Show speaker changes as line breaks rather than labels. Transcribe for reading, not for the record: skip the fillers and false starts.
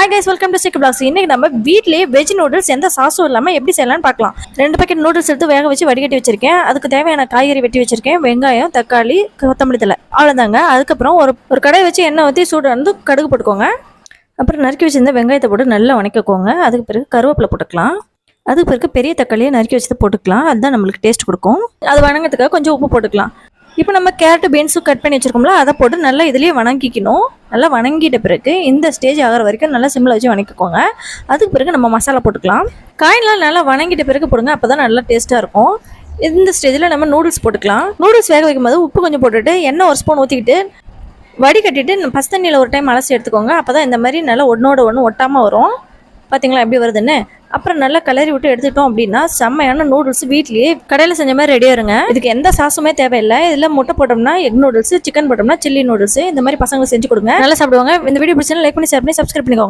Hi guys, welcome to சிக்கு blocks. இன்னைக்கு நம்ம வீட்லயே வெஜ் நூடுல்ஸ் எந்த சாஸும் இல்லாம எப்படி செய்யலாம்னு பார்க்கலாம். 2 பாக்கெட் நூடுல்ஸ் எடுத்து வேக வச்சு வடிகட்டி வச்சிருக்கேன். அதுக்கு தேவையான காய்கறி வெட்டி வச்சிருக்கேன். வெங்காயம், தக்காளி, கொத்தமல்லி தழை, அவ்வளோதாங்க. அதுக்கப்புறம் ஒரு கடாய் வச்சு எண்ணெய் ஊற்றி சூடு வந்து கடுகு போட்டுக்கோங்க. அப்புறம் நறுக்கி வச்சிருந்த வெங்காயத்தை போட்டு நல்லா வணக்கிக்கோங்க. அதுக்கு பிறகு கருவேப்பிலை போட்டுக்கலாம். அதுக்கு பிறகு பெரிய தக்காளியை நறுக்கி வச்சு போட்டுக்கலாம். அதுதான் நம்மளுக்கு டேஸ்ட் கொடுக்கும். அது வணங்கிறதுக்காக கொஞ்சம் உப்பு போட்டுக்கலாம். இப்போ நம்ம கேரட்டு பீன்ஸும் கட் பண்ணி வச்சிருக்கோம்ல, அதை போட்டு நல்லா இதுலேயே வணங்கிக்கணும். நல்லா வணங்கிட்ட பிறகு இந்த ஸ்டேஜ் ஆகிற வரைக்கும் நல்லா சிம்மில் வச்சு வணக்கிக்கோங்க. அதுக்கு பிறகு நம்ம மசாலா போட்டுக்கலாம். காயெல்லாம் நல்லா வணங்கிட்ட பிறகு போடுங்க, அப்போ தான் நல்லா டேஸ்ட்டாக இருக்கும். இந்த ஸ்டேஜில் நம்ம நூடுல்ஸ் போட்டுக்கலாம். நூடுல்ஸ் வேக வைக்கும்போது உப்பு கொஞ்சம் போட்டுட்டு எண்ணெய் ஒரு ஸ்பூன் ஊற்றிக்கிட்டு வடிகட்டிட்டு பச்சை தண்ணியில் ஒரு டைம் அலசி எடுத்துக்கோங்க. அப்போ தான் இந்த மாதிரி நல்லா ஒன்றோட ஒன்று ஒட்டாமல் வரும். பார்த்தீங்களா எப்படி வருதுன்னு? அப்புறம் நல்லா கிளறி விட்டு எடுத்துட்டோம் அப்படின்னா செம்மையான நூடுல்ஸ் வீட்லேயே கடையில் செஞ்ச மாதிரி ரெடியாக இருங்க. இதுக்கு எந்த சாஸுமே தேவையில்லை. இதில் முட்டை போட்டோம்னா எக் நூடுல்ஸ், சிக்கன் போட்டோம்னா சில்லி நூடுல்ஸ், இந்த மாதிரி பசங்களுக்கு செஞ்சு கொடுங்க, நல்லா சாப்பிடுவாங்க. இந்த வீடியோ பிடிச்சா லைக் பண்ணி ஷேர் பண்ணி சப்ஸ்கிரைப் பண்ணிக்கோங்க.